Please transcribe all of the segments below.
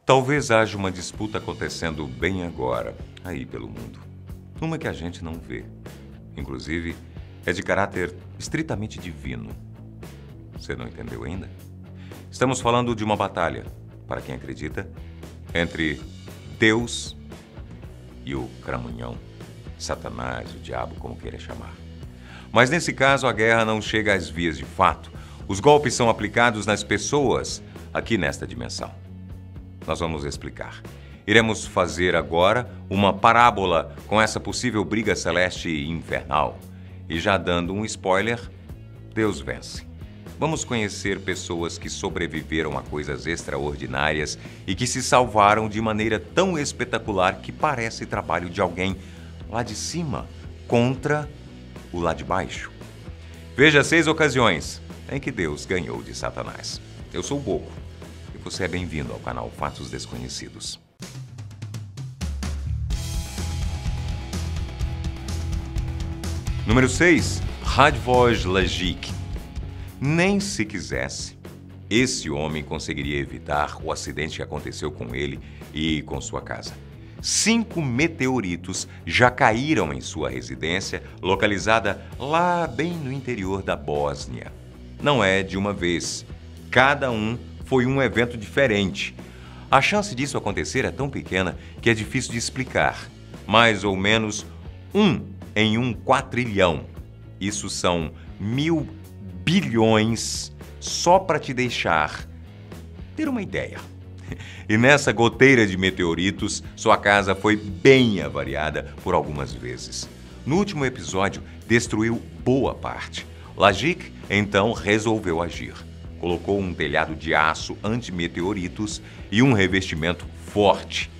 Talvez haja uma disputa acontecendo bem agora, aí pelo mundo. Uma que a gente não vê. Inclusive, é de caráter estritamente divino. Você não entendeu ainda? Estamos falando de uma batalha, para quem acredita, entre Deus e o cramunhão, Satanás, o diabo, como queira chamar. Mas nesse caso, a guerra não chega às vias de fato. Os golpes são aplicados nas pessoas aqui nesta dimensão. Nós vamos explicar. Iremos fazer agora uma parábola com essa possível briga celeste e infernal. E já dando um spoiler, Deus vence. Vamos conhecer pessoas que sobreviveram a coisas extraordinárias e que se salvaram de maneira tão espetacular que parece trabalho de alguém lá de cima contra o lá de baixo. Veja 6 ocasiões em que Deus ganhou de Satanás. Eu sou o Boco e você é bem-vindo ao canal Fatos Desconhecidos. Número 6. Radvoj Lajic. Nem se quisesse, esse homem conseguiria evitar o acidente que aconteceu com ele e com sua casa. 5 meteoritos já caíram em sua residência, localizada lá bem no interior da Bósnia. Não é de uma vez. Cada um foi um evento diferente. A chance disso acontecer é tão pequena que é difícil de explicar. Mais ou menos 1 em 1 quatrilhão. Isso são 1000 bilhões, só para te deixar ter uma ideia. E nessa goteira de meteoritos, sua casa foi bem avariada por algumas vezes. No último episódio, destruiu boa parte. Lajic, então, resolveu agir. Colocou um telhado de aço anti-meteoritos e um revestimento forte.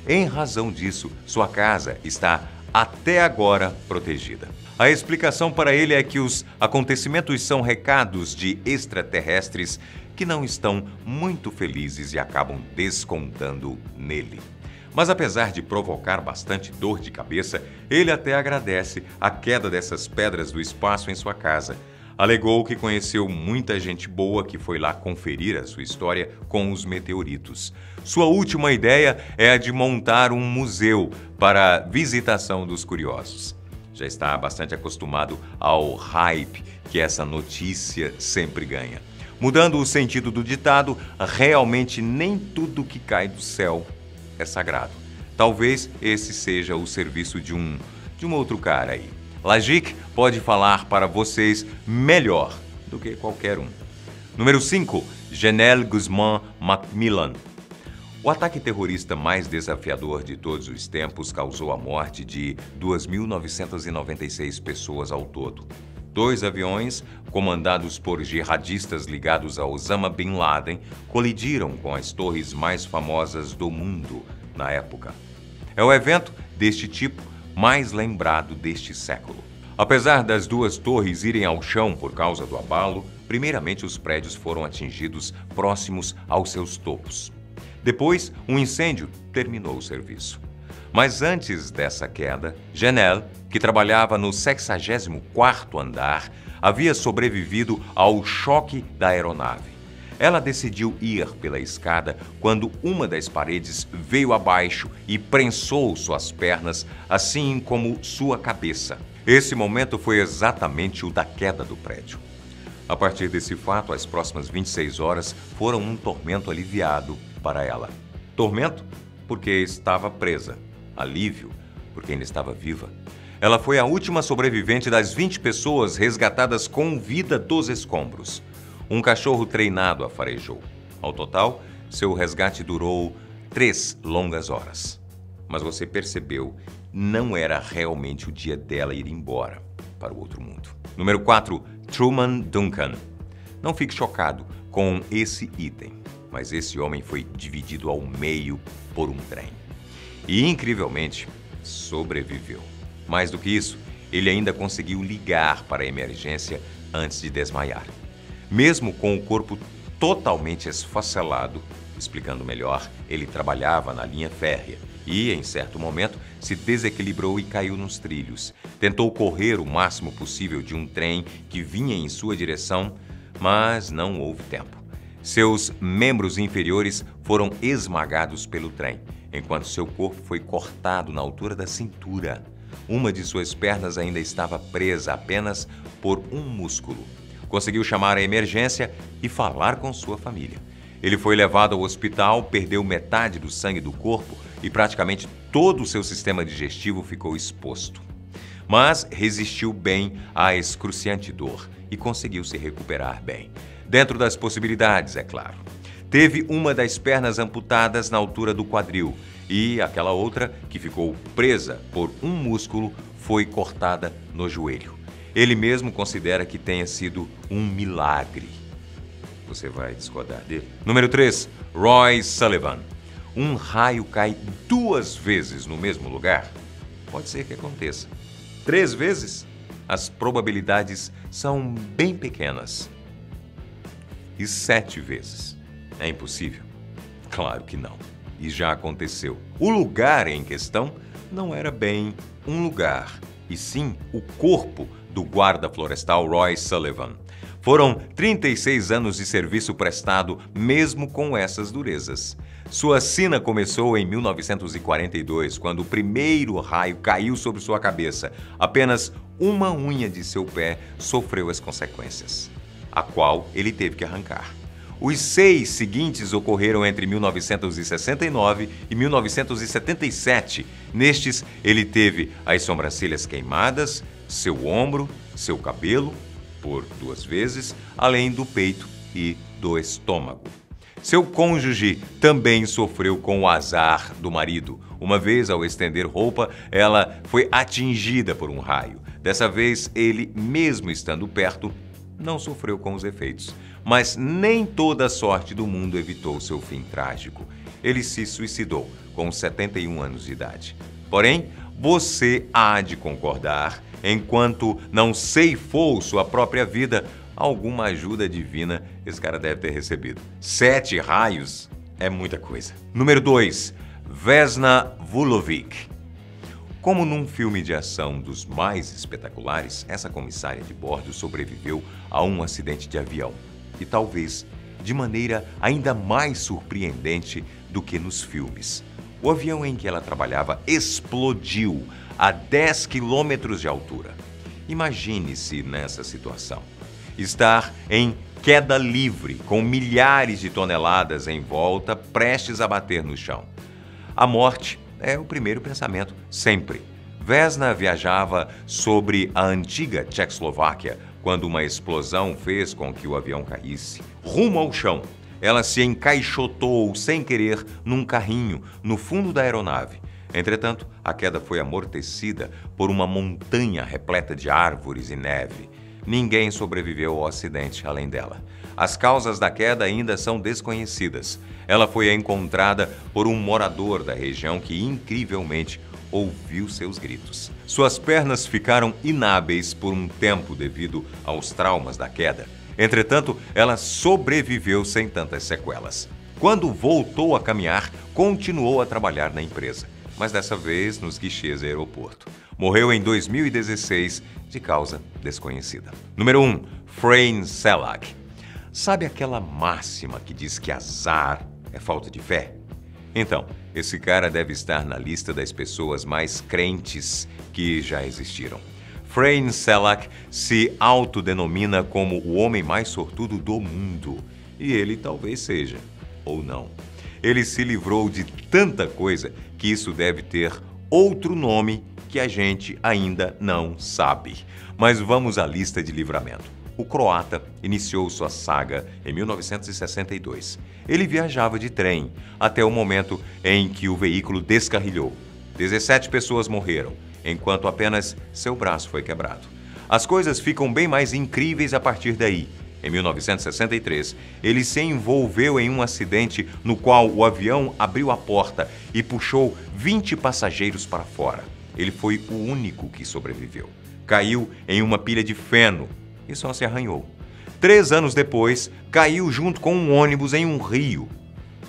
Em razão disso, sua casa está até agora protegida. A explicação para ele é que os acontecimentos são recados de extraterrestres que não estão muito felizes e acabam descontando nele. Mas apesar de provocar bastante dor de cabeça, ele até agradece a queda dessas pedras do espaço em sua casa. Alegou que conheceu muita gente boa que foi lá conferir a sua história com os meteoritos. Sua última ideia é a de montar um museu para visitação dos curiosos. Já está bastante acostumado ao hype que essa notícia sempre ganha. Mudando o sentido do ditado, realmente nem tudo que cai do céu é sagrado. Talvez esse seja o serviço de um outro cara aí. Lajic pode falar para vocês melhor do que qualquer um. Número 5. Janelle Guzman Macmillan. O ataque terrorista mais desafiador de todos os tempos causou a morte de 2.996 pessoas ao todo. 2 aviões, comandados por jihadistas ligados a Osama Bin Laden, colidiram com as torres mais famosas do mundo na época. É o evento deste tipo mais lembrado deste século. Apesar das 2 torres irem ao chão por causa do abalo, primeiramente os prédios foram atingidos próximos aos seus topos. Depois, um incêndio terminou o serviço. Mas antes dessa queda, Janelle, que trabalhava no 64º andar, havia sobrevivido ao choque da aeronave. Ela decidiu ir pela escada quando uma das paredes veio abaixo e prensou suas pernas, assim como sua cabeça. Esse momento foi exatamente o da queda do prédio. A partir desse fato, as próximas 26 horas foram um tormento aliviado para ela. Tormento porque estava presa. Alívio porque ainda estava viva. Ela foi a última sobrevivente das 20 pessoas resgatadas com vida dos escombros. Um cachorro treinado a farejou. Ao total, seu resgate durou 3 longas horas. Mas você percebeu, não era realmente o dia dela ir embora para o outro mundo. Número 4. Truman Duncan. Não fique chocado com esse item, mas esse homem foi dividido ao meio por um trem. E, incrivelmente, sobreviveu. Mais do que isso, ele ainda conseguiu ligar para a emergência antes de desmaiar. Mesmo com o corpo totalmente esfacelado, explicando melhor, ele trabalhava na linha férrea e, em certo momento, se desequilibrou e caiu nos trilhos. Tentou correr o máximo possível de um trem que vinha em sua direção, mas não houve tempo. Seus membros inferiores foram esmagados pelo trem, enquanto seu corpo foi cortado na altura da cintura. Uma de suas pernas ainda estava presa apenas por um músculo. Conseguiu chamar a emergência e falar com sua família. Ele foi levado ao hospital, perdeu metade do sangue do corpo e praticamente todo o seu sistema digestivo ficou exposto. Mas resistiu bem à excruciante dor e conseguiu se recuperar bem. Dentro das possibilidades, é claro. Teve uma das pernas amputadas na altura do quadril e aquela outra, que ficou presa por um músculo, foi cortada no joelho. Ele mesmo considera que tenha sido um milagre. Você vai discordar dele? Número 3, Roy Sullivan. Um raio cai 2 vezes no mesmo lugar? Pode ser que aconteça. 3 vezes? As probabilidades são bem pequenas. E 7 vezes? É impossível? Claro que não. E já aconteceu. O lugar em questão não era bem um lugar, e sim o corpo do guarda florestal Roy Sullivan. Foram 36 anos de serviço prestado, mesmo com essas durezas. Sua sina começou em 1942, quando o primeiro raio caiu sobre sua cabeça. Apenas uma unha de seu pé sofreu as consequências, a qual ele teve que arrancar. Os 6 seguintes ocorreram entre 1969 e 1977. Nestes, ele teve as sobrancelhas queimadas, seu ombro, seu cabelo, por 2 vezes, além do peito e do estômago. Seu cônjuge também sofreu com o azar do marido. Uma vez, ao estender roupa, ela foi atingida por um raio. Dessa vez, ele, mesmo estando perto, não sofreu com os efeitos. Mas nem toda a sorte do mundo evitou seu fim trágico. Ele se suicidou com 71 anos de idade. Porém, você há de concordar, enquanto não ceifou sua própria vida, alguma ajuda divina esse cara deve ter recebido. 7 raios é muita coisa. Número 2, Vesna Vulovic. Como num filme de ação dos mais espetaculares, essa comissária de bordo sobreviveu a um acidente de avião. E talvez de maneira ainda mais surpreendente do que nos filmes. O avião em que ela trabalhava explodiu a 10 quilômetros de altura. Imagine-se nessa situação. Estar em queda livre, com milhares de toneladas em volta, prestes a bater no chão. A morte é o primeiro pensamento, sempre. Vesna viajava sobre a antiga Tchecoslováquia, quando uma explosão fez com que o avião caísse. Rumo ao chão, ela se encaixotou sem querer num carrinho no fundo da aeronave. Entretanto, a queda foi amortecida por uma montanha repleta de árvores e neve. Ninguém sobreviveu ao acidente além dela. As causas da queda ainda são desconhecidas. Ela foi encontrada por um morador da região que, incrivelmente, ouviu seus gritos. Suas pernas ficaram inábeis por um tempo devido aos traumas da queda. Entretanto, ela sobreviveu sem tantas sequelas. Quando voltou a caminhar, continuou a trabalhar na empresa, mas dessa vez nos guichês do aeroporto. Morreu em 2016 de causa desconhecida. Número 1, Frayn Selak. Sabe aquela máxima que diz que azar é falta de fé? Então, esse cara deve estar na lista das pessoas mais crentes que já existiram. Frayn Selak se autodenomina como o homem mais sortudo do mundo. E ele talvez seja, ou não. Ele se livrou de tanta coisa que isso deve ter outro nome que a gente ainda não sabe. Mas vamos à lista de livramento. O croata iniciou sua saga em 1962. Ele viajava de trem até o momento em que o veículo descarrilhou. 17 pessoas morreram, enquanto apenas seu braço foi quebrado. As coisas ficam bem mais incríveis a partir daí. Em 1963, ele se envolveu em um acidente no qual o avião abriu a porta e puxou 20 passageiros para fora. Ele foi o único que sobreviveu. Caiu em uma pilha de feno e só se arranhou. 3 anos depois, caiu junto com um ônibus em um rio.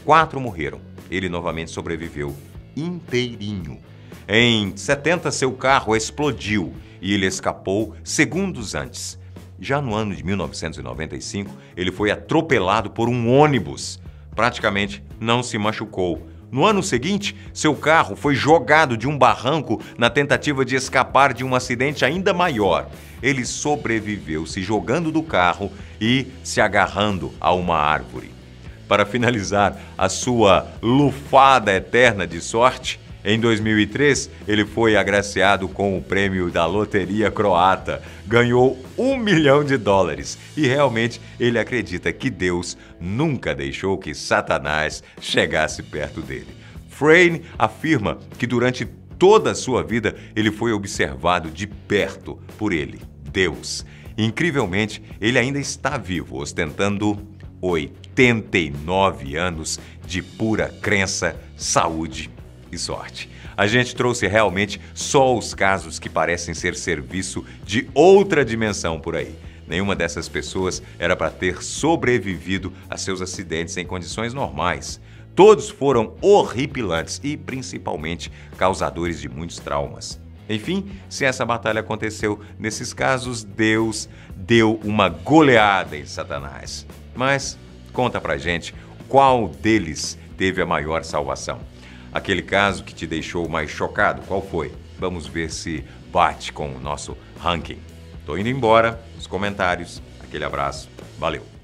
4 morreram. Ele novamente sobreviveu inteirinho. Em 70, seu carro explodiu e ele escapou segundos antes. Já no ano de 1995, ele foi atropelado por um ônibus. Praticamente não se machucou. No ano seguinte, seu carro foi jogado de um barranco na tentativa de escapar de um acidente ainda maior. Ele sobreviveu se jogando do carro e se agarrando a uma árvore. Para finalizar a sua lufada eterna de sorte, em 2003, ele foi agraciado com o prêmio da loteria croata. Ganhou $1 milhão e realmente ele acredita que Deus nunca deixou que Satanás chegasse perto dele. Frayne afirma que durante toda a sua vida ele foi observado de perto por ele, Deus. Incrivelmente, ele ainda está vivo, ostentando 89 anos de pura crença, saúde e sorte. A gente trouxe realmente só os casos que parecem ser serviço de outra dimensão por aí. Nenhuma dessas pessoas era para ter sobrevivido a seus acidentes em condições normais. Todos foram horripilantes e, principalmente, causadores de muitos traumas. Enfim, se essa batalha aconteceu nesses casos, Deus deu uma goleada em Satanás. Mas conta pra gente qual deles teve a maior salvação. Aquele caso que te deixou mais chocado, qual foi? Vamos ver se bate com o nosso ranking. Tô indo embora, os comentários. Aquele abraço, valeu!